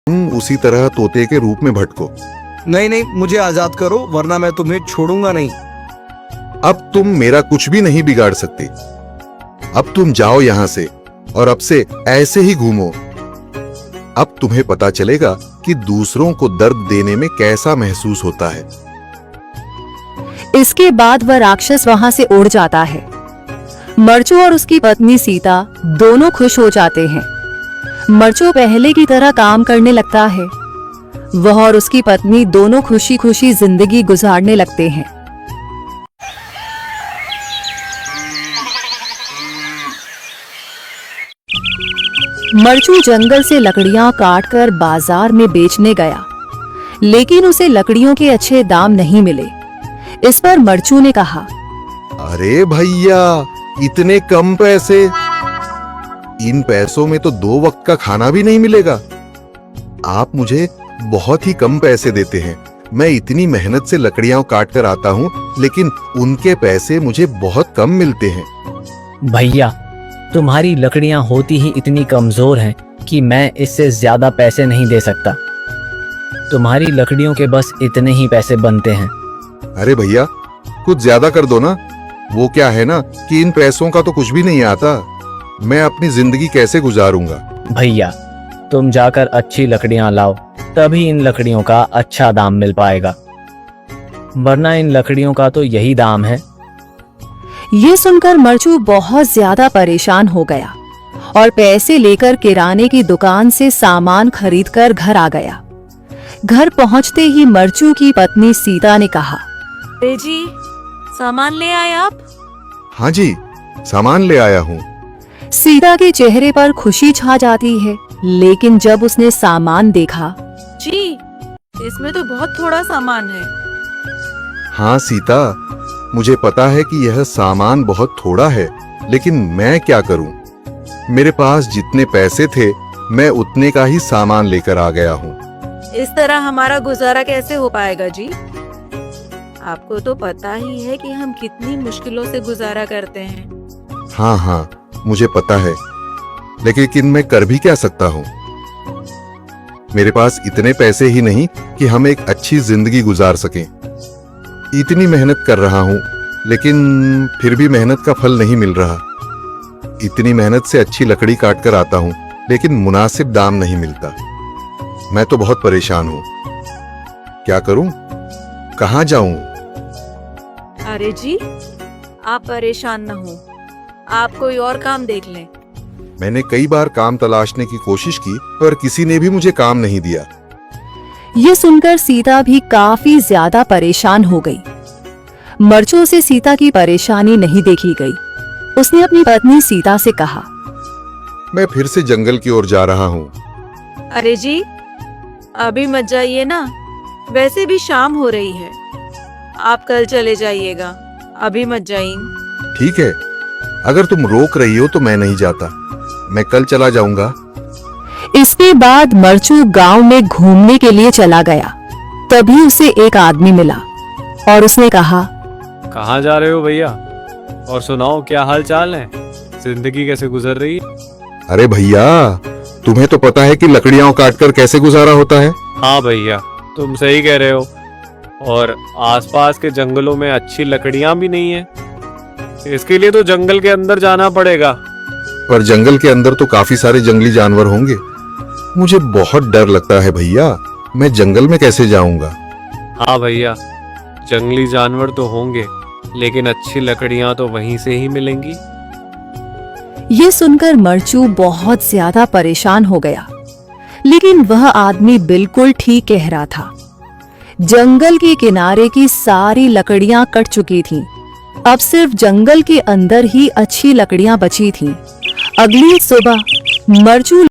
तुम उसी तरह तोते के रूप में भटको। नहीं नहीं, मुझे आजाद करो वरना मैं तुम्हें छोड़ूंगा नहीं। अब तुम मेरा कुछ भी नहीं बिगाड़ सकते। अब तुम जाओ यहां से और अब से ऐसे ही घूमो। अब तुम्हें पता चलेगा कि दूसरों को दर्द देने में कैसा महसूस होता है। इसके बाद वह राक्षस वहां से उड़ जाता है। मरचू और उसकी पत्नी सीता दोनों खुश हो जाते हैं। मरचू पहले की तरह काम करने लगता है। वह और उसकी पत्नी दोनों खुशी खुशी जिंदगी गुजारने लगते हैं। मरचू जंगल से लकड़ियां काटकर बाजार में बेचने गया, लेकिन उसे लकड़ियों के अच्छे दाम नहीं मिले। इस पर मरचू ने कहा, अरे भैया, इतने कम पैसे? इन पैसों में तो 2 वक्त का खाना भी नहीं मिलेगा। आप मुझे बहुत ही कम पैसे देते हैं। मैं इतनी मेहनत से लकड़ियां काट कर आता हूँ, लेकिन उनके पैसे मुझे बहुत कम मिलते हैं। भैया, तुम्हारी लकड़ियां होती ही इतनी कमजोर हैं कि मैं इससे ज्यादा पैसे नहीं दे सकता। तुम्हारी लकड़ियों के बस इतने ही पैसे बनते हैं। अरे भैया, कुछ ज्यादा कर दो ना। वो क्या है ना कि इन पैसों का तो कुछ भी नहीं आता। मैं अपनी जिंदगी कैसे गुजारूंगा? भैया, तुम जाकर अच्छी लकड़ियां लाओ, तभी इन लकड़ियों का अच्छा दाम मिल पाएगा, वरना इन लकड़ियों का तो यही दाम है। ये सुनकर मरचू बहुत ज्यादा परेशान हो गया और पैसे लेकर किराने की दुकान से सामान खरीदकर घर आ गया। घर पहुंचते ही मरचू की पत्नी सीता ने कहा, अरे जी, सामान ले आए आप? हाँ जी, सामान ले आया हूँ। सीता के चेहरे पर खुशी छा जाती है, लेकिन जब उसने सामान देखा, जी, इसमें तो बहुत थोड़ा सामान है। हाँ सीता, मुझे पता है कि यह सामान बहुत थोड़ा है, लेकिन मैं क्या करूं? मेरे पास जितने पैसे थे, मैं उतने का ही सामान लेकर आ गया हूँ। इस तरह हमारा गुजारा कैसे हो पाएगा जी? आपको तो पता ही है कि हम कितनी मुश्किलों से गुजारा करते हैं। हाँ हाँ, मुझे पता है, लेकिन मैं कर भी क्या सकता हूँ? मेरे पास इतने पैसे ही नहीं कि हम एक अच्छी जिंदगी गुजार सकें। इतनी मेहनत कर रहा हूँ, लेकिन फिर भी मेहनत का फल नहीं मिल रहा। इतनी मेहनत से अच्छी लकड़ी काट कर आता हूँ, लेकिन मुनासिब दाम नहीं मिलता। मैं तो बहुत परेशान हूँ। क्या करूँ? कहाँ जाऊँ? अरे जी, आप परेशान न हो, आप कोई और काम देख लें। मैंने कई बार काम तलाशने की कोशिश की, पर किसी ने भी मुझे काम नहीं दिया। ये सुनकर सीता भी काफी ज्यादा परेशान हो गई। मरचू से सीता की परेशानी नहीं देखी गई। उसने अपनी पत्नी सीता से कहा, मैं फिर से जंगल की ओर जा रहा हूँ। अरे जी, अभी मत जाइए ना, वैसे भी शाम हो रही है। आप कल चले जाइएगा, अभी मत जाइए। ठीक है, अगर तुम रोक रही हो तो मैं नहीं जाता। मैं कल चला जाऊंगा। इसके बाद मरचू गांव में घूमने के लिए चला गया। तभी उसे एक आदमी मिला और उसने कहा, कहाँ जा रहे हो भैया? और सुनाओ, क्या हाल चाल है? जिंदगी कैसे गुजर रही है? अरे भैया, तुम्हें तो पता है कि लकड़ियां काटकर कैसे गुजारा होता है। हाँ भैया, तुम सही कह रहे हो। और आसपास के जंगलों में अच्छी लकड़ियां भी नहीं है। इसके लिए तो जंगल के अंदर जाना पड़ेगा। पर जंगल के अंदर तो काफी सारे जंगली जानवर होंगे। मुझे बहुत डर लगता है भैया। मैं जंगल में कैसे जाऊंगा? हाँ भैया, जंगली जानवर तो होंगे, लेकिन अच्छी लकड़ियां तो वहीं से ही मिलेंगी। ये सुनकर मरचू बहुत ज्यादा परेशान हो गया, लेकिन वह आदमी बिल्कुल ठीक कह रहा था। जंगल के किनारे की सारी लकड़ियां कट चुकी थीं। अब सिर्फ जंगल के अंदर ही अच्छी लकड़ियां बची थीं। अगली सुबह मरचू